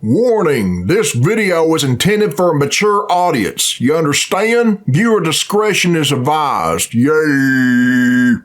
Warning, this video is intended for a mature audience. You understand? Viewer discretion is advised. Yay!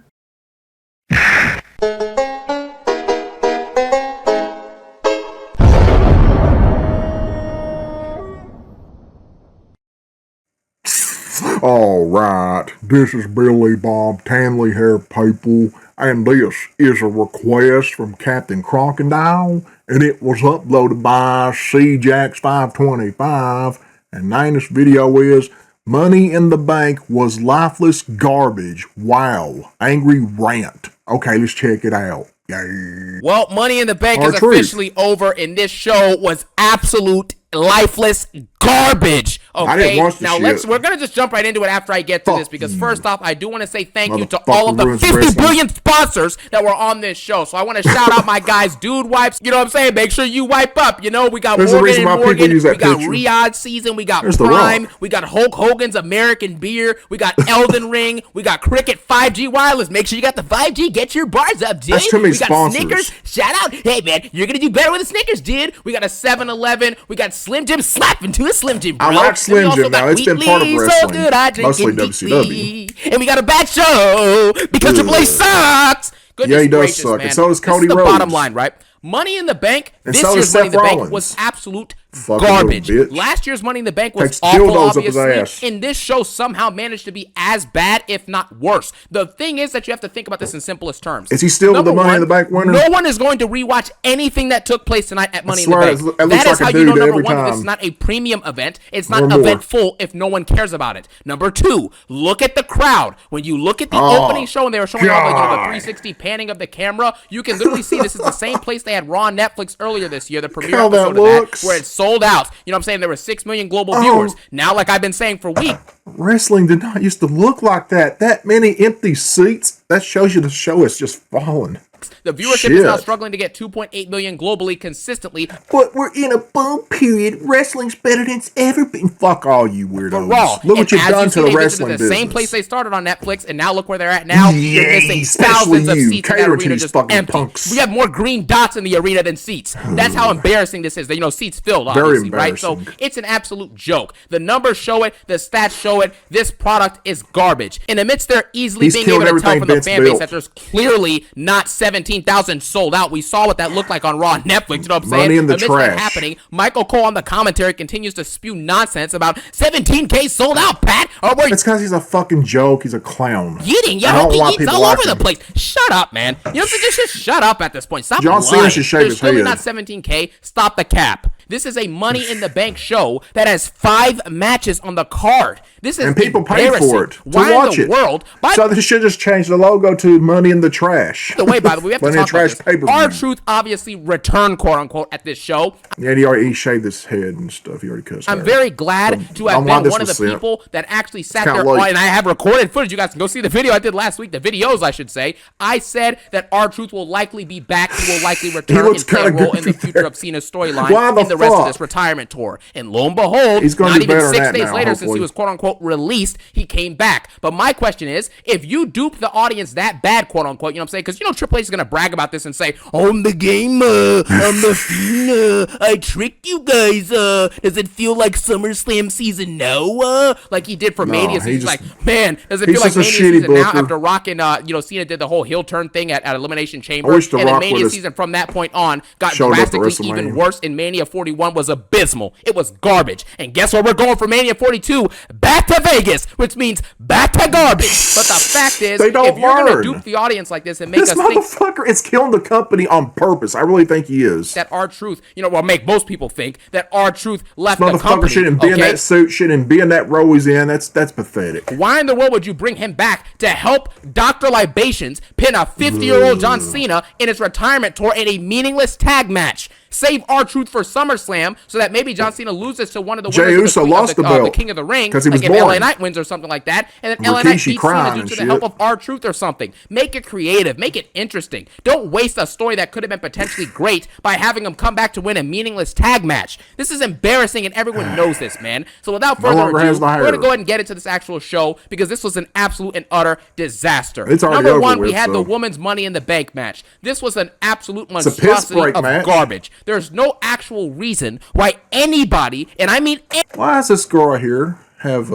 Alright, this is Billy Bob Tanley Hair people, and this is a request from Captain Crocodile, and it was uploaded by Cjax525, and the name of this video is Money in the Bank was lifeless garbage. Wow. Angry rant. Okay, let's check it out. Yay. Well, Money in the Bank is officially over, and this show was absolute lifeless garbage. Okay, I didn't watch the now shit. we're gonna just jump right into it after I get to this, because first off, I do want to say thank you to Motherfucker all of the ruins 50 wrestling. billion sponsors that were on this show. So I want to shout out my guys, Dude Wipes. You know what I'm saying? Make sure you wipe up. You know, we got There's a Morgan reason and why Morgan. people use that We got picture. Riyadh Season. We got There's The Prime. Rock. We got Hulk Hogan's American Beer. We got Elden Ring. We got Cricket 5G Wireless. Make sure you got the 5G. Get your bars up, dude. That's too many We got sponsors. Snickers. Shout out. Hey, man, you're going to do better with the Snickers, dude. We got a 7-Eleven. We got Slim Jim. Slap into a Slim Jim, bro. I like Slim Jim now. It's been part of Wheatley, wrestling. So good, I drink Mostly it WCW. deeply. And we got a bad show because Triple H sucks. Goodness Yeah, he does gracious, suck. man. And so does Cody This is the Rhodes. bottom line, right? Money in the Bank, And this so year's does Money in Seth the Bank Rollins. was absolute Fucking garbage. little bitch. Last year's Money in the Bank was Takes awful, dildos up his obviously, ass. and this show somehow managed to be as bad, if not worse. The thing is that you have to think about this in simplest terms. Is he still Number the Money in one, the Bank winner? No one is going to rewatch anything that took place tonight at Money in the swear, Bank. it looks That is like a how you know, dude number every one, that this time. is not a premium event. It's not Or more. eventful if no one cares about it. Number two, look at the crowd. When you look at the Oh, opening show and they were showing all the, God. the 360 panning of the camera, you can literally see this is the same place they had Raw on Netflix earlier this year, the premiere How that episode of looks. that, where it sold out. You know what I'm saying? There were 6 million global Oh. viewers. Now, like I've been saying for weeks, Wrestling did not used to look like that. That many empty seats. That shows you the show is just falling. the viewership is now Shit. struggling to get 2.8 million globally consistently. But we're in a boom period. Wrestling's better than it's ever been. Fuck all you weirdos. Raw. Look And what you've as done you to see, the they wrestling visited the business. same place they started on Netflix, and now look where they're at now. Yeah, They're missing especially thousands of you. seats in that Catering to arena these just fucking empty. punks. We have more green dots in the arena than seats. That's how embarrassing this is. You know, seats filled, obviously, right? So embarrassing. it's an absolute joke. The numbers show it. The stats show it. This product is garbage. And amidst their easily He's being killed able to tell everything from the Vince fan base built. that there's clearly not 17,000 sold out. We saw what that looked like on Raw and Netflix. You know what I'm saying? Money in the Amidst that trash. happening, Michael Cole on the commentary continues to spew nonsense about 17K sold out, Pat. Or we're It's because he's a fucking joke. He's a clown. eating. You I hope don't want he eats people all over watching. the place. Shut up, man. You know what I'm saying? Just shut up at this point. Stop John Cena lying. should shave There's his clearly head. not 17K. Stop the cap. This is a Money in the Bank show that has 5 matches on the card. This is And people pay embarrassing. for it to Why watch in the it. world? By So they should just change the logo to Money in the Trash. the way, by the way, we have to Money in talk about Trash this. pay-per-view. R-Truth obviously returned, quote unquote, at this show. Yeah, he shaved his head and stuff. He already cussed I'm hair. very glad to have I'm glad been this one of the was sent. people that actually sat kinda there, late. and I have recorded footage. You guys can go see the video I did last week, the videos, I should say. I said that R-Truth will likely be back. He will likely return looks and play a kinda role in the goofy future there. of Cena's storyline Why the in the rest of fuck? this retirement tour. And lo and behold, He's gonna not do even better than 6 that days now, later, since hopefully. he was quote unquote released, he came back. But my question is, if you dupe the audience that bad, quote unquote, you know what I'm saying? Because you know Triple H is gonna brag about this and say, "I'm the gamer, I'm the fiend, I tricked you guys. Does it feel like SummerSlam season now? Like he did for Mania season. he He's just- like, man, does it he's feel like just a Mania shitty season now booker. after Rock and Cena did the whole heel turn thing at Elimination Chamber? I wish The and then Rock Mania would've season from that point on got showed up at drastically even WrestleMania. worse, and Mania 41 was abysmal. It was garbage. And guess where we're going for Mania 42? Back to Vegas, which means back to garbage. But the fact is, They don't if you're going to learn. dupe the audience like this and make This us think motherfucker is killing the company on purpose. I really think he is. that R-Truth, make most people think that R-Truth left the Motherfucker company, shouldn't be in okay? that suit, shouldn't be in that role he's in. That's pathetic. Why in the world would you bring him back to help Dr. Libations pin a 50-year-old John Cena in his retirement tour in a meaningless tag match? Save R-Truth for SummerSlam so that maybe John Cena loses to one of the Jey winners Uso of lost the the belt King of the Ring, 'cause he was like if LA born. Knight wins or something like that, and then LA Knight Rikishi beats crying Cena due and to shit. the help of R-Truth or something. Make it creative. Make it interesting. Don't waste a story that could have been potentially great by having him come back to win a meaningless tag match. This is embarrassing, and everyone knows this, man. So without further longer ado, has the we're going to hair. go ahead and get into this actual show because this was an absolute and utter disaster. It's already Number over one, we with, had the so. woman's Money in the Bank match. This was an absolute a piss monstrosity break of match. garbage. There's no actual reason why anybody, and I mean Why does this girl right here have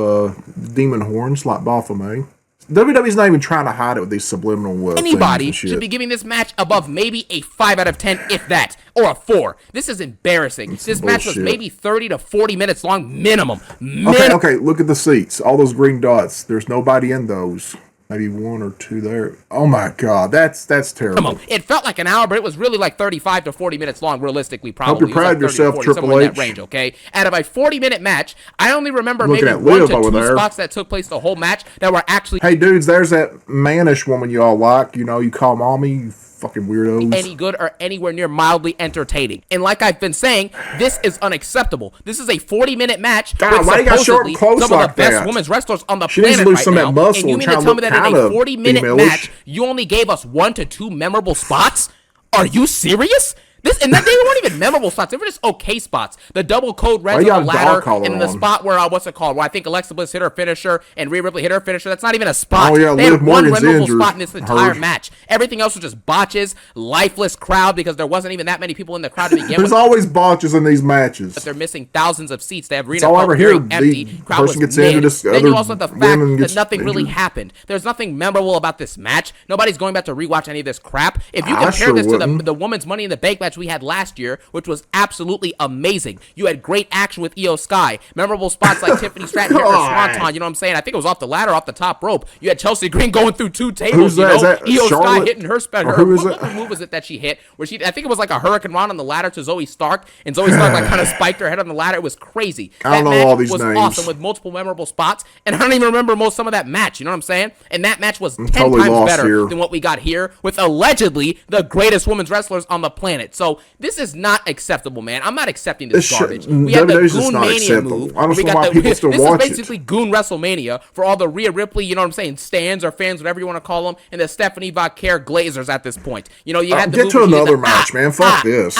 demon horns like Baphomet? WWE's not even trying to hide it with these subliminal anybody things and should shit. be giving this match above maybe a 5 out of 10, if that, or a 4. This is embarrassing. This match was maybe 30 to 40 minutes long minimum. Okay, look at the seats. All those green dots. There's nobody in those. Maybe 1 or 2 there. Oh my God, that's terrible. Come on, it felt like an hour, but it was really like 35 to 40 minutes long, realistically, probably. Hope you're proud of yourself, 40, Triple in H. that range, okay? Out of a 40-minute match, I only remember Looking maybe at 1 Liv to 2 over there. spots that took place the whole match that were actually Hey dudes, there's that mannish woman you all like. You know, you call mommy, you fucking weirdos. any good or anywhere near mildly entertaining. And like I've been saying, this is unacceptable. This is a 40-minute match God, with why you got short supposedly clothes some of like the best that? women's wrestlers on the She needs planet to lose right some of now. that muscle And you and mean try to to tell me look that in a kinda 40-minute female-ish? match, you only gave us 1 to 2 memorable spots? Are you serious? And that they weren't even memorable spots. They were just okay spots. The double code red you on the got a dog ladder, collar and the on? spot where where I think Alexa Bliss hit her finisher and Rhea Ripley hit her finisher. That's not even a spot. Oh, yeah, they Liv had one Morgan's memorable injured. spot in this entire Hurt. match. Everything else was just botches, lifeless crowd because there wasn't even that many people in the crowd to begin There's with. always botches in these matches. They're missing thousands of seats. They have arena all I felt ever hear, very empty. the Crowd was person gets mid. injured, this Then other you also have the fact woman that gets nothing really injured. happened. There's nothing memorable about this match. Nobody's going back to rewatch any of this crap. If you I compare sure this to wouldn't. the women's Money in the Bank match we had last year, which was absolutely amazing. You had great action with Io Sky. Memorable spots like Tiffany Stratton hitting her swanton. You know what I'm saying? I think it was off the ladder, off the top rope. You had Chelsea Green going through 2 tables. Who's that? You know? Is that Io Sky Charlotte? hitting her spell. Who is What it? move was it that she hit? Where I think it was like a Hurricane Run on the ladder to Zoe Stark, and Zoe Stark like kind of spiked her head on the ladder. It was crazy. I don't That know match all these was names. awesome with multiple memorable spots, and I don't even remember some of that match. You know what I'm saying? And that match was 10 totally times lost better here. than what we got here with allegedly the greatest women's wrestlers on the planet. So this is not acceptable, man. I'm not accepting this garbage. We had the WWE's just Goon not Mania acceptable. move. I don't We know got why people still this watch is it. basically Goon WrestleMania for all the Rhea Ripley, you know what I'm saying, stands or fans, whatever you want to call them, and the Stephanie Vaquer Glazers at this point. You know, you had the Get move to where she did another the, match, man. Fuck this.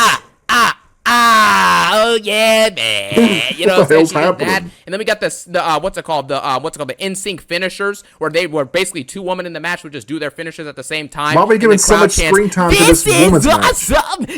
oh yeah, man. You know, What the hell's she did that. happening? And then we got this, the in-sync finishers, where they were basically 2 women in the match would just do their finishers at the same time. Why are we and giving the so crowd much chants, screen time to this women's match?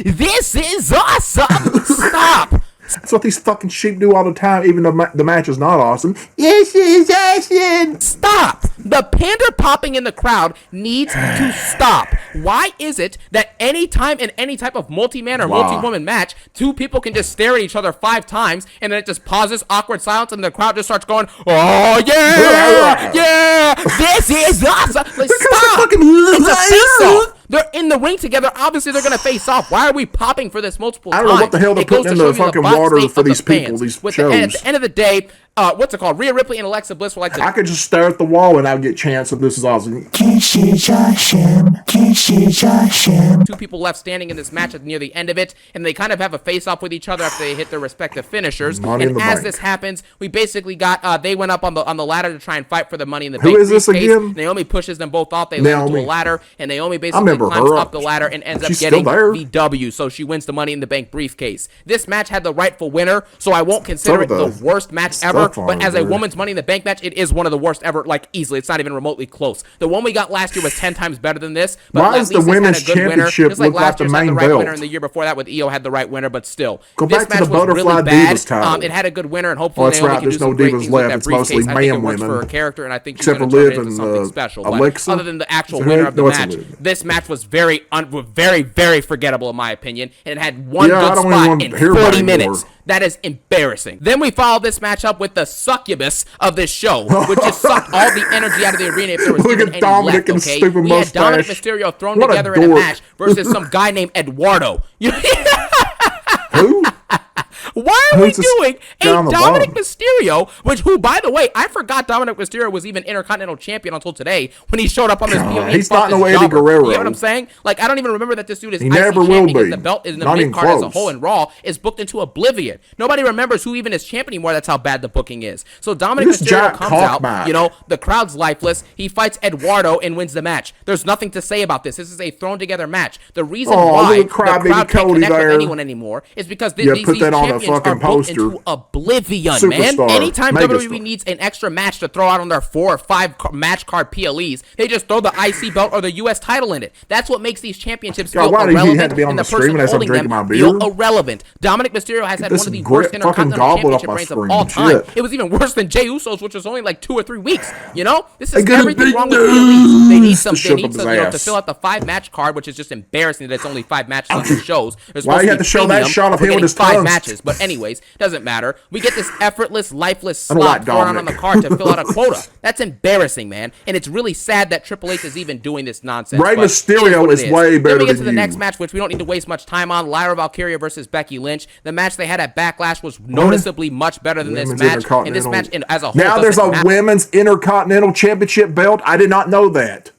This is awesome! Stop! That's what these fucking sheep do all the time, even though the match is not awesome. Yes, it's awesome. Stop! The pander popping in the crowd needs to stop. Why is it that any time in any type of multi-man or multi-woman match, 2 people can just stare at each other 5 times, and then it just pauses, awkward silence, and the crowd just starts going, oh yeah, yeah, this is awesome. Like, stop! It's a face-off. They're in the ring together. Obviously, they're going to face off. Why are we popping for this multiple times? I don't know what the hell they're It goes putting to in the show you fucking bot water state for of the these people, fans. these At shows. the end of the day, what's it called? Rhea Ripley and Alexa Bliss were like the I could just stare at the wall and I'd get chance if this is awesome. 2 people left standing in this match at near the end of it, and they kind of have a face-off with each other after they hit their respective finishers. Money in And the as Bank. this happens, we basically got they went up on the ladder to try and fight for the Money in the Who Bank is this briefcase. again? Naomi pushes them both off. They land into a Naomi. ladder, and Naomi basically remember climbs her. up the ladder and ends up She's still getting there. the W. So she wins the Money in the Bank briefcase. This match had the rightful winner, so I won't consider it the worst match ever. But as a woman's Money in the Bank match, it is one of the worst ever. Like easily, it's not even remotely close. The one we got last year was 10 times better than this. But Why at does the least this had women's a good winner. championship Just like look like last the year's had the main right belt? winner, and the year before that with Io had the right winner. But still, Go this back to match the was really Butterfly bad. Divas title. It had a good winner, and hopefully Oh, that's Naomi right. can do There's some no great divas things with left. that It's mostly briefcase. I think it man works for her women. character, and I think she's Except going for to turn Liv it into and, something special. But Alexa? other than the actual Is it winner her? of the No, it's match, Liv. this match was very, very forgettable in my opinion, and it had one Yeah, I good don't even spot want in to hear about 40 it minutes. anymore. That is embarrassing. Then we followed this match up with the succubus of this show, which just sucked all the energy out of the arena if there was Look even at any Dominic left, and okay? stupid We had Dominic mustache. Mysterio thrown What a together in a dork. match versus some guy named Eduardo. Who? Why are we Who's this doing guy a on the Dominic bottom? Mysterio, who, by the way, I forgot Dominic Mysterio was even Intercontinental Champion until today when he showed up on this video. He's not no Eddie Guerrero. You know what I'm saying? Like, I don't even remember that this dude is He IC never will champion be. because the belt is in the Not even mid card as a close. whole, and Raw is booked into oblivion. Nobody remembers who even is champion anymore. That's how bad the booking is. So Dominic This Mysterio giant comes cock out, match. you know, the crowd's lifeless. He fights Eduardo and wins the match. There's nothing to say about this. This is a thrown together match. The reason why little the crybaby crowd can't Cody connect with there. anyone anymore is because Yeah, these put that on a champions fucking are poster. into oblivion, man. Superstar. Anytime Megastar. WWE needs an extra match to throw out on their 4 or 5 match card PLEs, they just throw the IC belt or the US title in it. That's what makes these championships feel why do you have irrelevant to be on and the the person stream as I'm holding them drinking my feel beer? irrelevant. Dominic Mysterio has had This one of the great worst fucking Intercontinental goblet off Championship my reigns of screen. all time. Shit. It was even worse than Jey Uso's, which was only like 2 or 3 weeks. You know, this I is got a everything big wrong with PLEs. They need some, to they shove need up some, his you know, to ass. fill out the 5 match card, which is just embarrassing that it's only 5 matches on the shows. There's Why supposed you to have be to show that premium, shot of we're him with getting his 5 tongue? matches, but anyways, doesn't matter. We get this effortless, lifeless I don't slot like thrown out on Dominic. the card to fill out a quota. That's embarrassing, man. And it's really sad that Triple H is even doing this nonsense. Rey but Mysterio what is it way better Then we get than to the you. next match, which we don't need to waste much time on. Lyra Valkyria versus Becky Lynch. The match they had at Backlash was noticeably much better than Women's this match. And this match Intercontinental. as a whole Now there's a doesn't matter. women's Intercontinental Championship belt. I did not know that.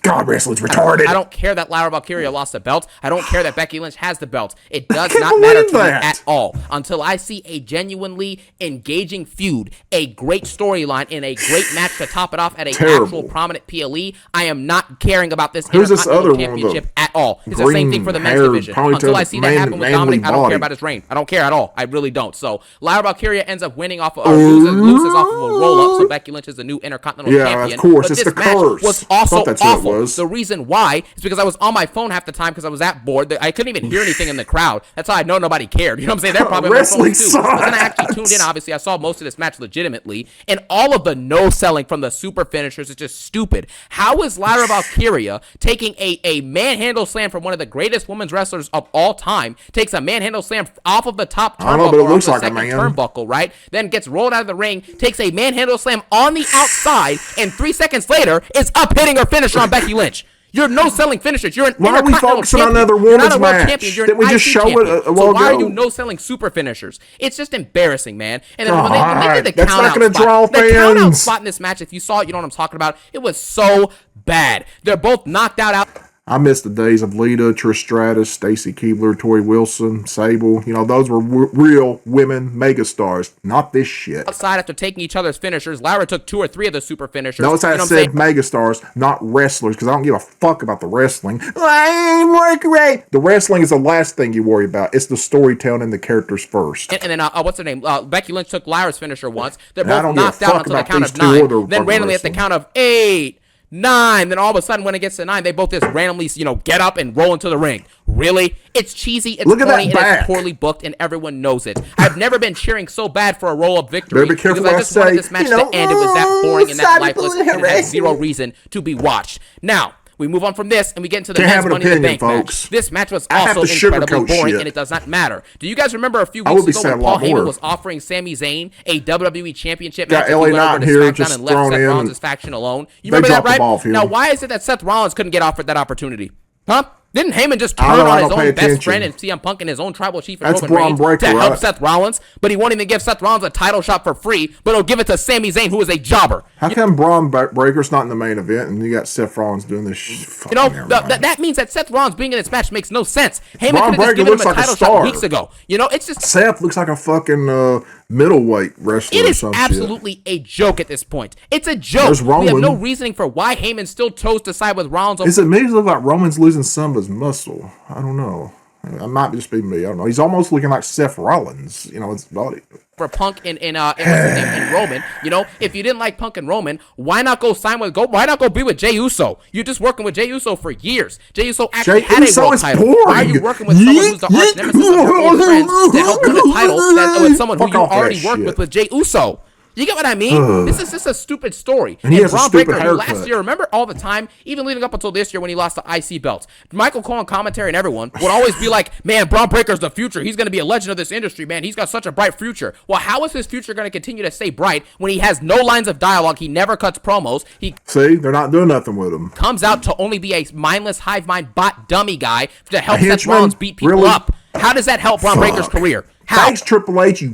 God, wrestling's retarded. I don't care that Lyra Valkyria lost the belt. I don't care that Becky Lynch has the belt. It does can't not matter believe to me that. at all until I see a genuinely engaging feud, a great storyline, and a great match to top it off at a Terrible. actual prominent PLE. I am not caring about this Who's this Intercontinental other one, Championship though? at all. It's the same thing for the men's Green-haired, division. ponytailed, Until I see that happen with manly Dominic, I don't body. care about his reign. I don't care at all. I really don't. So Lyra Valkyria ends up winning off of, or loses off of a roll-up, so Becky Lynch is the new Intercontinental Yeah, Champion. of course. But It's this the match curse. was also Thought that's what it awful. was. The reason why is because I was on my phone half the time because I was that bored. I couldn't even hear anything in the crowd. That's how I know nobody cared. You know what I'm saying? They're probably on their phone too. Wrestling But then I sucks. actually tuned in. Obviously, I saw most of this match legitimately, and all of the no selling from the super finishers is just stupid. How is Lyra Valkyria taking a manhandle slam from one of the greatest women's wrestlers of all time, takes a manhandle slam off of the top I don't know, turnbuckle, but it or off looks the like a second man. turnbuckle, right? Then gets rolled out of the ring, takes a manhandle slam on the outside, and 3 seconds later is up hitting her finisher on Becky Lynch. You're no-selling finishers. You're an Why are we Intercontinental focusing on champion. another You're not women's a world match? champion. You're Didn't an we just IC show it champion. a while So why are ago? you no-selling super finishers? It's just embarrassing, man. And then when they God, did the that's not count-out gonna draw spot, the count-out fans. spot in this match, if you saw it, you know what I'm talking about. It was so bad. They're both knocked out. I miss the days of Lita, Trish Stratus, Stacy Keibler, Tori Wilson, Sable. You know, those were real women megastars. Not this shit. Outside after taking each other's finishers. Lyra took 2 or 3 of the super finishers. Notice You know I what I'm said saying? megastars, not wrestlers, because I don't give a fuck about the wrestling. The wrestling is the last thing you worry about. It's the storytelling and the characters first. And then, what's her name? Becky Lynch took Lyra's finisher once. They're I don't both give a knocked out fuck until the about count these of two 9. other Then fucking randomly at the wrestlers. count of 8, 9. Then all of a sudden, when it gets to 9, they both just randomly, get up and roll into the ring. Really? It's cheesy, it's Look at corny, that and back. it's poorly booked, and everyone knows it. I've never been cheering so bad for a roll-up victory Better be careful because I what I just wanted say. this match to end. It was that boring and that Simon lifeless, and it had Harris. zero reason to be watched. Now, we move on from this, and we get into the Can't men's have an Money in the opinion, Bank folks. match. This match was I have also to incredibly sugarcoat boring, shit. and it does not matter. Do you guys remember a few I weeks would be ago saying when a lot Paul Heyman more. was offering Sami Zayn a WWE Championship Got match if LA he went over Knight to here, SmackDown just and left thrown Seth in. Rollins' faction alone? You They remember that, dropped the right? ball for him. Now, why is it that Seth Rollins couldn't get offered that opportunity? Huh? Didn't Heyman just I turn don't know, I on his don't pay own best attention. friend and CM Punk and his own tribal chief and That's Roman Braun Reigns Breaker, to help right? Seth Rollins? But he won't even give Seth Rollins a title shot for free, but he'll give it to Sami Zayn, who is a jobber. How come Braun Breaker's not in the main event and you got Seth Rollins doing this You know, that means that Seth Rollins being in this match makes no sense. Heyman Braun could have just Breaker given him looks a like a title shot star. weeks ago. You know, it's just Seth looks like a fucking middleweight wrestler it or is some shit. absolutely a joke at this point. It's a joke. There's We have Roman. no reasoning for why Heyman still chose to side with Rollins over Is it me to look like Roman's losing some of his muscle? I don't know. It might just be me. I don't know. He's almost looking like Seth Rollins. You know, his body. for Punk and what's his name, and Roman. You know, if you didn't like Punk and Roman, why not go why not go be with Jey Uso? You're just working with Jey Uso for years. Jey Uso actually Jey had Uso a world is title. boring. Why are you working with someone who's the arch nemesis of your old friends to help win a title with someone who Fuck you off that already worked shit. with Jey Uso? You get what I mean? This is just a stupid story. And he has a Braun stupid Breaker, who haircut. last year, remember all the time, even leading up until this year when he lost the IC belts, Michael Cole on commentary and everyone would always be like, man, Braun Breaker's the future. He's going to be a legend of this industry, man. He's got such a bright future. Well, how is his future going to continue to stay bright when he has no lines of dialogue? He never cuts promos. He See, they're not doing nothing with him. comes out to only be a mindless hive mind bot dummy guy to help A Seth henchman? Rollins beat people Really? up. How does that help Braun Breaker's career? How? Thanks, Triple H. You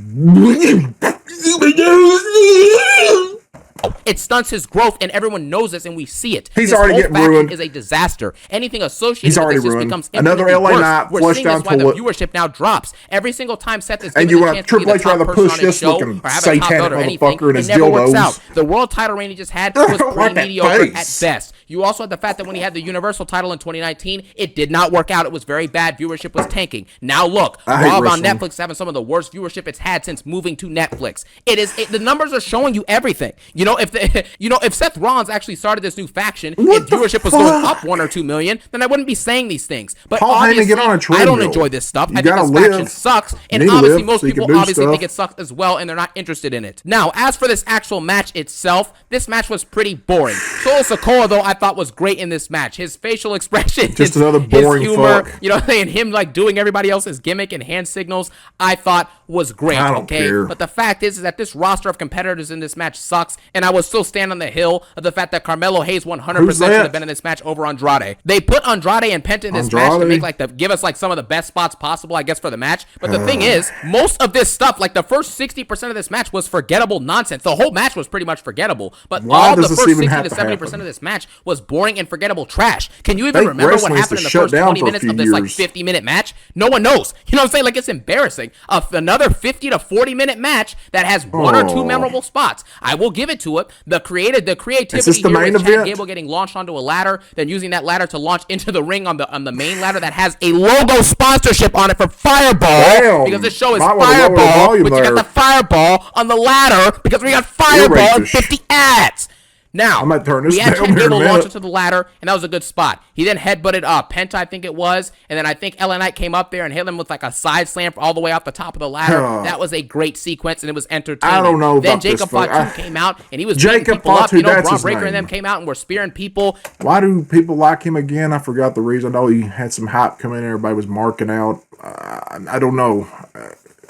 It stunts his growth, and everyone knows this, and we see it. He's This already whole getting faction ruined. is a disaster. Anything associated He's with already this just ruined. becomes Another infinitely LA worse. Knight We're flushed seeing down this why the toilet. viewership now drops. Every single time Seth is And given you the want chance to be Triple the H rather top person push on his this show looking or have a top satanic belt or anything, motherfucker in it his never works dildos. out. The world title reign he just had I was don't pretty like that mediocre at face. best. You also had the fact that when he had the Universal title in 2019, it did not work out. It was very bad. Viewership was tanking. Now look, I hate Raw on wrestling. Netflix is having some of the worst viewership it's had since moving to Netflix. The numbers are showing you everything. If Seth Rollins actually started this new faction and What the viewership was going fuck? up 1 or 2 million, then I wouldn't be saying these things. But Paul Heyman, obviously, get on a I don't treadmill. enjoy this stuff. You I think gotta this faction live. sucks, You and need to obviously live most so you can people do obviously stuff. think it sucks as well, and they're not interested in it. Now, as for this actual match itself, this match was pretty boring. Solo Sikoa, though, I thought was great in this match. His facial expression, Just another boring his humor, fuck. and him like doing everybody else's gimmick and hand signals, I thought was great. I don't okay, care. but the fact is that this roster of competitors in this match sucks, and I will still stand on the hill of the fact that Carmelo Hayes 100% Who's should that? have been in this match over Andrade. They put Andrade and Penta in this match to Andrade? make give us like some of the best spots possible, I guess, for the match. But the thing is, most of this stuff, like the first 60% of this match was forgettable nonsense. The whole match was pretty much forgettable, but Why all the does this first even 60 have to to 70% happen? of this match was boring and forgettable trash. Can you even Think remember what wrestling needs happened to in the shut first down 20 for a minutes few of this like years. 50-minute match? No one knows. You know what I'm saying? Like, it's embarrassing. Another 50 to 40-minute match that has one or two memorable spots. I will give it to it. The creativity Is this the here main with Chad event? Gable getting launched onto a ladder, then using that ladder to launch into the ring on the main ladder that has a logo sponsorship on it for Fireball. Damn. Because this show is Might wanna lower the Fireball, volume but you there. got the Fireball on the ladder because we got Fireball and racist. 50 ads. Now, I might turn this we had down Chad here in a Gable launch minute. into the ladder, and that was a good spot. He then headbutted Penta, I think it was, and then I think LA Knight came up there and hit him with like a side slam all the way off the top of the ladder. That was a great sequence, and it was entertaining. I don't know Then about this, Jacob fuck. Fatu came out, and he was beating Jacob people up. Fatu, that's Braun his Breaker and name. them came out and were spearing people. Why do people like him again? I forgot the reason. I know he had some hype come in. Everybody was marking out. I don't know.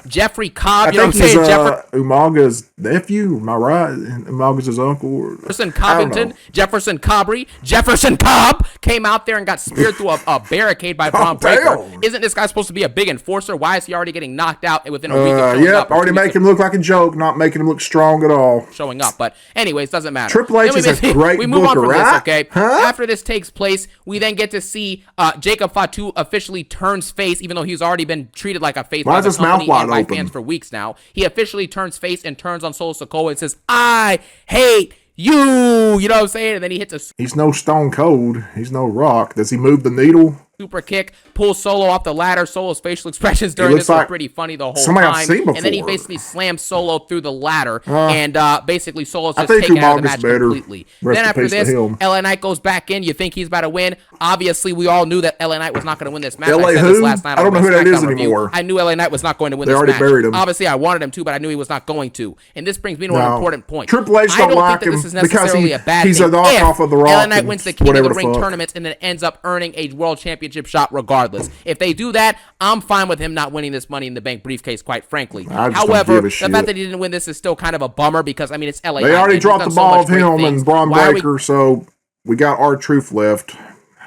Jeffrey Cobb, I you know what think I'm he's saying? Umaga's nephew. Am I right? Umaga's his uncle. Jefferson I don't Covington, know. Jefferson Cobb came out there and got speared through a barricade by Braun Breaker. damn. Isn't this guy supposed to be a big enforcer? Why is he already getting knocked out within a week of showing Yep, up? already making him look like a joke, not making him look strong at all. Showing up, but anyways, doesn't matter. Triple H Then is a great we move on booker, from right? this, okay? Huh? After this takes place, we then get to see Jacob Fatu officially turns face, even though he's already been treated like a face Why by is the his mouth company wide and by open? fans for weeks now. He officially turns face and turns on Solo Sikoa and says, "I hate you." You know what I'm saying? And then he hits a He's no Stone Cold. He's no Rock. Does he move the needle? super kick, pulls Solo off the ladder. Solo's facial expressions during looks this were like pretty funny the whole somebody I've time. seen And then he before. basically slams Solo through the ladder, and basically Solo's I just think taken out of the Umaga's match better. completely. Rest Then in after peace to this, him. LA Knight goes back in. You think he's about to win. Obviously, we all knew that LA Knight was not going to win this match. LA I said who? this last night I don't on know my who that is SmackDown review. anymore. I knew LA Knight was not going to win They this already match. buried him. Obviously, I wanted him to, but I knew he was not going to. And this brings me to an No. important point. Triple H I don't don't like think that this him is because necessarily a bad he's a thing knockoff if of The Rock LA Knight and wins the King of whatever the the Ring fuck. tournaments and then ends up earning a world championship shot regardless. If they do that, I'm fine with him not winning this Money in the Bank briefcase, quite frankly. I just don't However, give a the shit. fact that he didn't win this is still kind of a bummer because, I mean, it's LA They Knight, already and he's dropped done the so ball much of great him things. and Braun Why are we Breaker, so we got R-Truth left.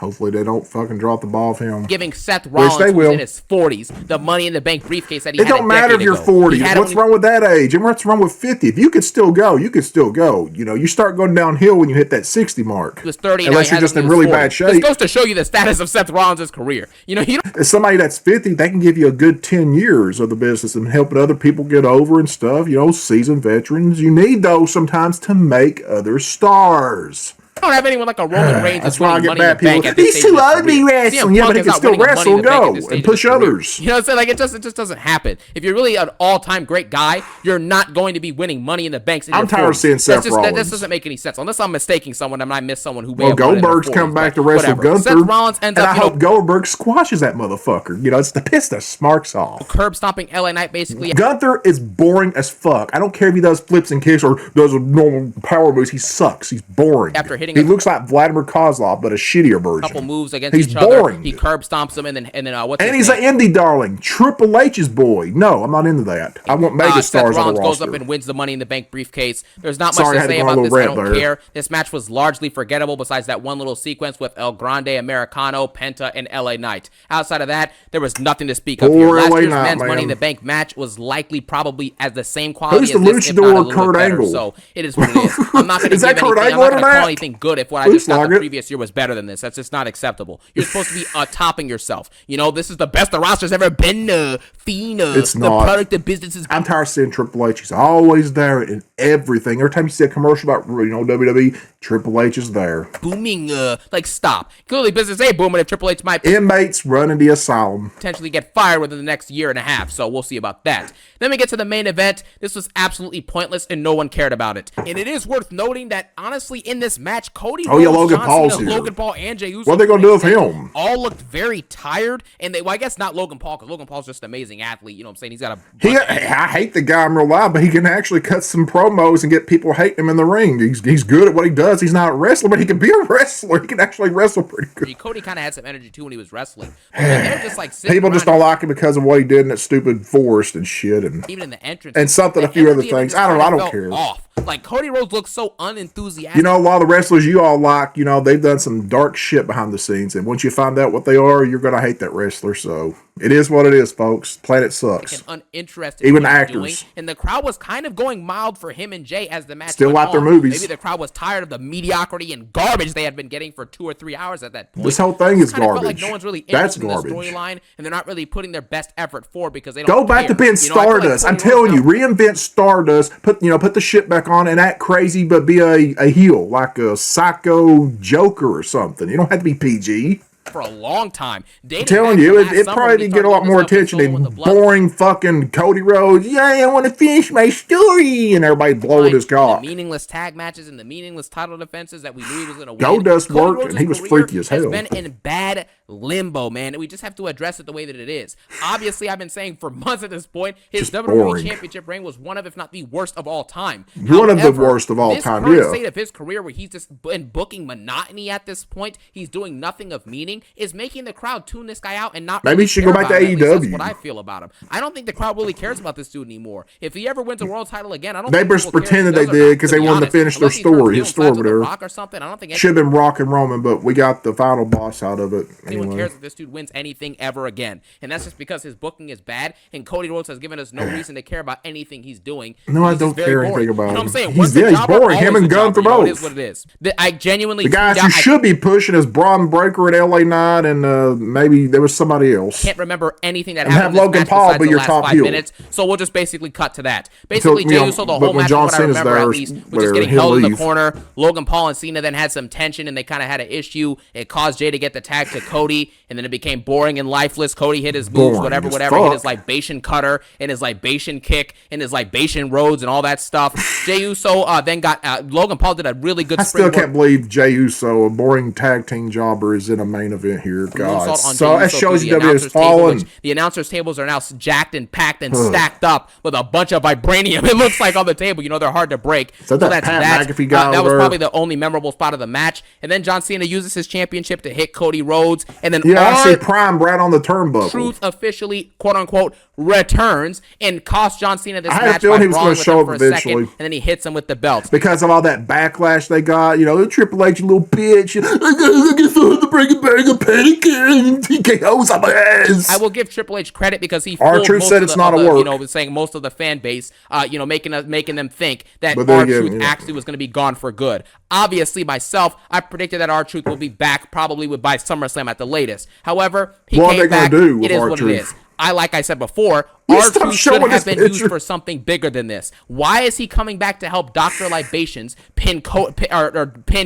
Hopefully they don't fucking drop the ball of him. giving Seth Rollins, they who's will. in his 40s, the Money in the Bank briefcase that he It had don't a matter if decade you're ago. 40. He had What's it wrong with that age? And what's wrong with 50? If you could still go, you could still go. You know, you start going downhill when you hit that 60 mark. He was 30 Unless and now you're he just has it in when he really was 40. bad shape. This goes to show you the status of Seth Rollins' career. You know, As somebody that's 50, they can give you a good 10 years of the business and helping other people get over and stuff. You know, seasoned veterans. You need those sometimes to make other stars. I don't have anyone like a Roman Reigns That's that's why I winning get Money in bad the Bank people. at this He's stage too of his old to be career. wrestling. CM Yeah, but Punk he is can not still winning Money wrestle in and the Bank at go this and stage of push his career. others. You know what I'm saying? Like, it just doesn't happen. If you're really an all-time great guy, you're not going to be winning Money in the Banks in I'm your tired of 40s. seeing Seth This Rollins. doesn't make any sense. Unless I'm mistaking someone and I miss someone who may Well, have won it in their Goldberg's 40s, come back but to wrestle whatever. Gunther. Seth Rollins ends and up, I hope Goldberg squashes that motherfucker. You know, it's to piss the smarks off. curb stomping LA Knight basically. Gunther is boring as fuck. I don't care if he does flips and kicks or does a normal power moves. He sucks. He's boring. After hitting getting He looks like Vladimir Kozlov, but a shittier version. couple moves against He's each boring. other. He curb stomps him, and then what's And his he's name? an indie darling. Triple H's boy. No, I'm not into that. I want mega Seth stars on Rollins the goes roster. up and wins the Money in the Bank briefcase. There's not much Sorry, I to had to say go on a about little this. I rant don't there. care. This match was largely forgettable besides that one little sequence with El Grande Americano, Penta, and LA Knight. Outside of that, there was nothing to speak of here. Poor Last LA year's Knight, men's man. Money in the Bank match was likely probably as the same quality Who's as the this, if not a luchador little bit Kurt better. Angle? So it is what it is. I'm not going to Is give that Kurt anything. I'm Angle not going in to call that? anything good if what I Looks just thought like the it. previous year was better than this. That's just not acceptable. You're supposed to be topping yourself. You know, this is the best the roster's ever been. Fina. It's The not. product of business is I'm tired of seeing Triple H. He's always there in everything. Every time you see a commercial about WWE, Triple H is there. booming. Like, stop. Clearly, business ain't booming if Triple H might Inmates running the asylum. potentially get fired within the next year and a half, so we'll see about that. Then we get to the main event. This was absolutely pointless, and no one cared about it. And it is worth noting that, honestly, in this match, Cody Oh, yeah, Rhodes, Logan John Paul's Cena, here. Logan Paul, and Jey Uso, What are they gonna do with him? all looked very tired, and well, I guess not Logan Paul, because Logan Paul's just an amazing athlete, you know what I'm saying? He's got I hate the guy in real life, but he can actually cut some promos and get people hating him in the ring. He's good at what he does. He's not a wrestler, but he can be a wrestler. He can actually wrestle pretty good. Cody kind of had some energy, too, when he was wrestling. But they're just, like, sitting People just around, don't like him because of what he did in that stupid forest and shit. And even in the entrance. and something, the a few other energy of it things. just I don't kinda felt care. Off. Like, Cody Rhodes looks so unenthusiastic. You know, a lot of the wrestlers you all like, you know, they've done some dark shit behind the scenes. And once you find out what they are, you're going to hate that wrestler. So it is what it is, folks. Planet sucks. And uninterested Even in what he's actors. doing. And the crowd was kind of going mild for him and Jay as the match Still went like their on. movies. Maybe the crowd was tired of the mediocrity and garbage they had been getting for 2 or 3 hours at that point. This whole thing It is kinda felt like garbage. no one's really That's interested in the garbage. storyline, and they're not really putting their best effort forward because they don't Go back care. to being You know, I feel like Stardust. I'm Cody telling Rhodes you, reinvent Stardust. Put the shit back on and act crazy, but be a heel, like a psycho Joker or something. You don't have to be PG. for a long time. I'm telling you, it probably did get a lot more attention than boring fucking Cody Rhodes. Yeah, I want to finish my story, and everybody blowing his cock. The meaningless tag matches and the meaningless title defenses that we knew he was going to win. Goldust Cody worked, Rhodes' and he was career freaky as has hell. been in bad limbo, man, and we just have to address it the way that it is. Obviously, I've been saying for months at this point, his Just WWE boring. Championship reign was one of, if not the worst of all time. One of the worst of all this time, current yeah. state of his career, where he's just been booking monotony at this point, he's doing nothing of meaning, is making the crowd tune this guy out and not Maybe really he should care go back about to him. At least AEW. That's what I feel about him. I don't think the crowd really cares about this dude anymore. If he ever wins a world title again, I don't They think just people care if pretended he they does or did not, 'cause to they be wanted to honest. finish their Unless he turns story, heel his and story sides with The there. Rock or something. I don't think Should have been Rock and Roman, but we got the final boss out of it. anyone Anyway. cares if this dude wins anything ever again. And that's just because his booking is bad, and Cody Rhodes has given us no reason to care about anything he's doing. No, I He's just don't very care boring. anything about You know what I'm him. saying? He's- Once a yeah, he's jobber, boring. Him always and a Gunther jobber. You know, it both. is what it is. I genuinely The guys tuned who out. should be pushing is Braun Breaker at LA Knight, and maybe there was somebody else. Can't remember anything that And happened have in this Logan match Paul besides be the your last top 5 heel. minutes, so we'll just basically cut to that. Basically, you Jey know, Uso, the but whole when match, John what I Cena's remember there, at least, was just whatever, getting he'll held in the leave. corner. Logan Paul and Cena then had some tension, and they kind of had an issue. It caused Jey to get the tag to Cody, and then it became boring and lifeless. Cody hit his moves, Boring whatever, as hit his fuck. libation cutter, and his libation kick, and his libation roads, and all that stuff. Jey Uso then got, Logan Paul did a really good I still springboard can't believe Jey Uso, a boring tag team jobber, is in a main event here. God, moonsault on so Jey that Uso shows through you the W is announcers table, falling. which the announcers tables are now jacked and packed and stacked up with a bunch of vibranium. It looks like on the table. You know, they're hard to break. So that Pat McAfee guy that over was there? probably the only memorable spot of the match. And then John Cena uses his championship to hit Cody Rhodes, and then Yeah, I see our Prime right on the turnbuckle. Truth officially, quote unquote, returns and costs John Cena this I had a match feeling by he was brawling gonna with show him for up a eventually. second, and then he hits him with the belt. Because of all that backlash they got, you know, Triple H, you little bitch. I guess I have to bring it back a panic and TKO's on my ass. I will give Triple H credit because he R-Truth fooled most said of it's the, not of a the, work. you know, saying most of the fan base, making them think that But then again, R-Truth you know. actually was going to be gone for good. Obviously, myself, I predicted that R-Truth will be back probably by SummerSlam at the latest. However, he What are came they gonna back. do with It is what it R-Truth? is. Like I said before, You stop R-Truth should showing have this been used picture. for something bigger than this. Why is he coming back to help Dr. Libations pin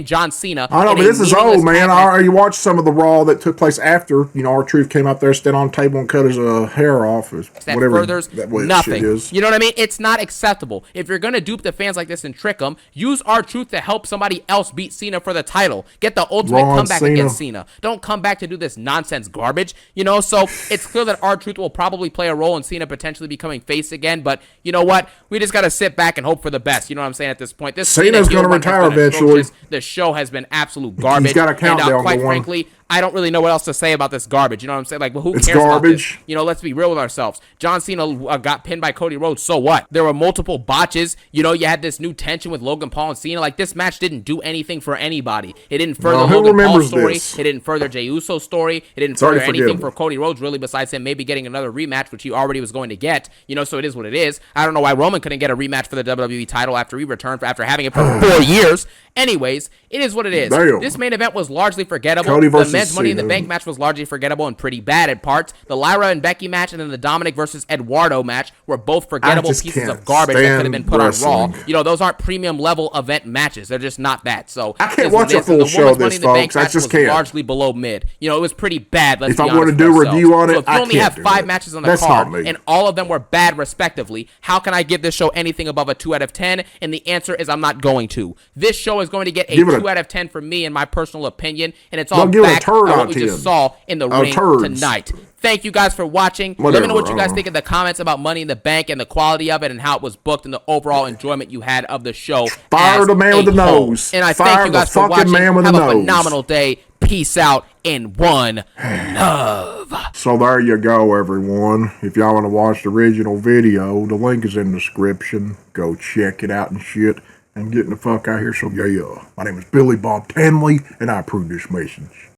John Cena? I know, in but a this is meaningless old, man. tag I match? already watched some of the Raw that took place after, you know, R-Truth came up there, stood on a table and cut his hair off. Or That whatever furthers that shit nothing. is. You know what I mean? It's not acceptable. If you're going to dupe the fans like this and trick them, use R-Truth to help somebody else beat Cena for the title. Get the ultimate Ron comeback Cena. against Cena. Don't come back to do this nonsense garbage. You know, so it's clear that R-Truth will probably play a role in Cena Cena potentially becoming face again, but you know what? We just got to sit back and hope for the best. You know what I'm saying at this point? This Cena's going to retire eventually. The show has been absolute garbage. He's got a countdown and quite going. frankly, I don't really know what else to say about this garbage. You know what I'm saying? Like, well, who cares garbage. about this? You know, let's be real with ourselves. John Cena got pinned by Cody Rhodes. So what? There were multiple botches. You know, you had this new tension with Logan Paul and Cena. Like, this match didn't do anything for anybody. It didn't further Logan Paul's story. It didn't further Jey Uso's story. It didn't further anything for Cody Rhodes, really, besides him maybe getting another rematch, which he already was going to get. You know, so it is what it is. I don't know why Roman couldn't get a rematch for the WWE title after he returned, after having it for 4 years. Anyways, it is what it is. Damn. This main event was largely forgettable. Cody The versus men's Money in the Cena. Bank match was largely forgettable and pretty bad at parts. The Lyra and Becky match and then the Dominic versus Eduardo match were both forgettable pieces of garbage that could have been put on Raw. You know, those aren't premium level event matches. They're just not that. So I can't watch a full show of this, folks. I just can't. Largely below mid. You know, it was pretty bad. Let's if be I honest want to do a review on it, so if you only have 5 matches on the card and all of them were bad respectively, how can I give this show anything above a 2 out of 10? And the answer is I'm not going to. This show is going to get a 2 out of 10 for me in my personal opinion, and it's all back on what we just saw in the ring tonight. Thank you guys for watching. Let me know what you guys think in the comments about Money in the Bank and the quality of it and how it was booked and the overall enjoyment you had of the show. Fire the man with the nose. And I thank you guys for watching. Have a phenomenal day. Peace out and one love. So there you go, everyone. If y'all want to watch the original video, the link is in the description. Go check it out and shit. I'm getting the fuck out of here. So yeah. My name is Billy Bob Tanley, and I approve this message.